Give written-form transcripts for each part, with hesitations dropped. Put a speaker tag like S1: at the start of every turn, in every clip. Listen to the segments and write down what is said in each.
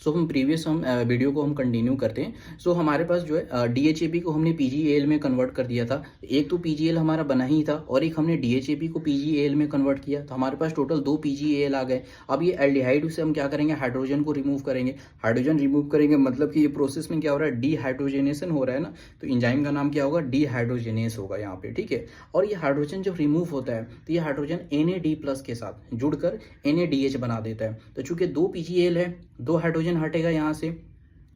S1: सो हम previous video को हम कंटिन्यू करते हैं। सो हमारे पास जो है डीएचएपी को हमने पीजीएल में कन्वर्ट कर दिया था। एक तो पीजीएल हमारा बना ही था और एक हमने डीएचएपी को पीजीएल में कन्वर्ट किया, तो हमारे पास टोटल 2 पीजीएल आ गए। अब ये एल्डिहाइड से हम क्या करेंगे, हाइड्रोजन को रिमूव करेंगे। हाइड्रोजन रिमूव करेंगे मतलब कि ये प्रोसेस में क्या हो रहा है, डीहाइड्रोजनेशन हो रहा है ना, तो इंजाइम का नाम क्या होगा, डीहाइड्रोजनेस होगा यहाँ पे, ठीक है। और ये हाइड्रोजन जब रिमूव होता है तो ये हाइड्रोजन Na+ के साथ जुड़कर NaDH बना देता है। तो चूंकि 2 पीजीएल है, 2 हाइड्रोजन हटेगा यहाँ से,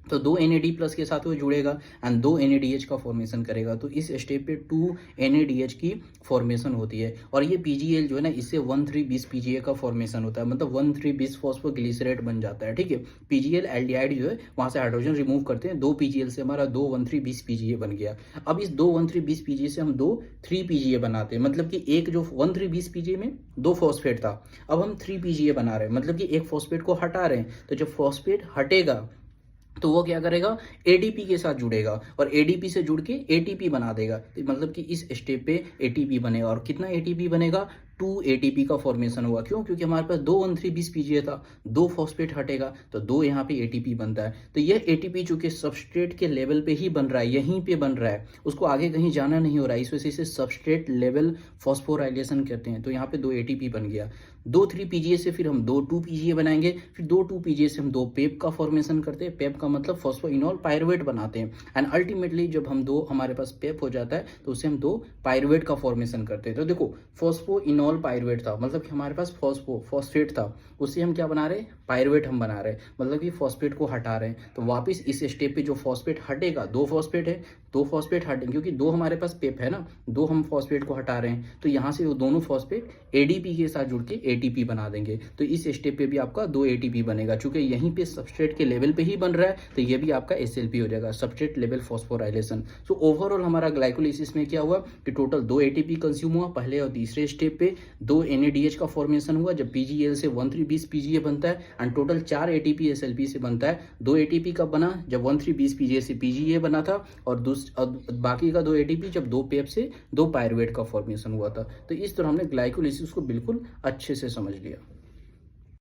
S1: तो 2 Na+ के साथ वो जुड़ेगा एंड 2 NaDH का फॉर्मेशन करेगा। तो इस स्टेप पे 2 NaDH की फॉर्मेशन होती है। और ये पीजीएल जो है ना, इससे 1,3,20 पीजीए का फॉर्मेशन होता है, मतलब 1,3,20 फॉस्फोग्लिसरेट बन जाता है, ठीक है। पीजीएल एल्डिहाइड जो है वहाँ से हाइड्रोजन रिमूव करते हैं, 2 पीजीएल से हमारा 2 1,3,20 पीजीए बन गया। अब इस 2 1,3,20 पीजीए से हम 2 3 पीजीए बनाते हैं, मतलब कि एक जो 1,3,20 पीजीए में 2 फॉस्फेट था, अब हम 3 पीजीए बना रहे हैं, मतलब कि एक फॉस्फेट को हटा रहे हैं। तो जब फॉस्फेट हटेगा तो वो क्या करेगा, एडीपी के साथ जुड़ेगा और एडीपी से जुड़ के एटीपी बना देगा। तो मतलब कि इस स्टेप पे एटीपी बनेगा। और कितना एटीपी बनेगा, 2 एटीपी का फॉर्मेशन हुआ। क्यों, क्योंकि हमारे पास 2 1,3,20 पीजीए था, 2 फॉस्फेट हटेगा तो 2 यहाँ पे एटीपी बनता है। तो यह एटीपी चूंकि सबस्ट्रेट के लेवल पे ही बन रहा है, यहीं पे बन रहा है, उसको आगे कहीं जाना नहीं हो रहा है, इस वजह से सबस्ट्रेट लेवल फॉस्फोराइलेशन कहते हैं। तो यहाँ पे 2 एटीपी बन गया। 2 3 पीजीए से फिर हम 2 2 पीजीए बनाएंगे, फिर 2 2 पीजीए से हम 2 पेप का फॉर्मेशन करते हैं। पेप का मतलब फॉस्फोइनोल पायरुवेट बनाते हैं एंड अल्टीमेटली जब हम 2 हमारे पास पेप हो जाता है तो उससे हम 2 पायरुवेट का फॉर्मेशन करते हैं। तो देखो फॉस्फोइनोल पायरुवेट था, मतलब कि हमारे पास फॉस्फेट था, उससे हम क्या बना रहे हैं, पायरुवेट हम बना रहे हैं, मतलब कि फॉस्फेट को हटा रहे हैं। तो वापस इस स्टेप पे जो फॉस्फेट हटेगा, 2 फॉस्फेट है, 2 फॉस्फेट हटेंगे क्योंकि 2 हमारे पास पेप है ना, 2 हम फॉस्फेट को हटा रहे हैं, तो यहाँ से वो दोनों फॉस्फेट एडीपी के साथ जुड़ के एटीपी बना देंगे। तो इस स्टेप पे भी आपका 2 एटीपी बनेगा। चूंकि यहीं पे सबस्ट्रेट के लेवल पे ही बन रहा है तो ये भी आपका एसएलपी हो जाएगा, substrate level phosphorylation. So overall हमारा ग्लाइकोलिसिस में क्या हुआ कि टोटल 2 एटीपी कंज्यूम हुआ पहले और तीसरे स्टेप पे, 2 NaDH का फॉर्मेशन हुआ जब पीजीएल से 1,3,20 पीजीए बनता है एंड टोटल 4 एटीपी एसएलपी से बनता है। 2 एटीपी कब बना, जब 1,3,20 पीजीए से पीजीए बना था, और बाकी का 2 एटीपी जब 2 पेप से 2 पायरुवेट का फॉर्मेशन हुआ था। तो इस तरह हमने ग्लाइकोलिसिस को बिल्कुल अच्छे से समझ लिया।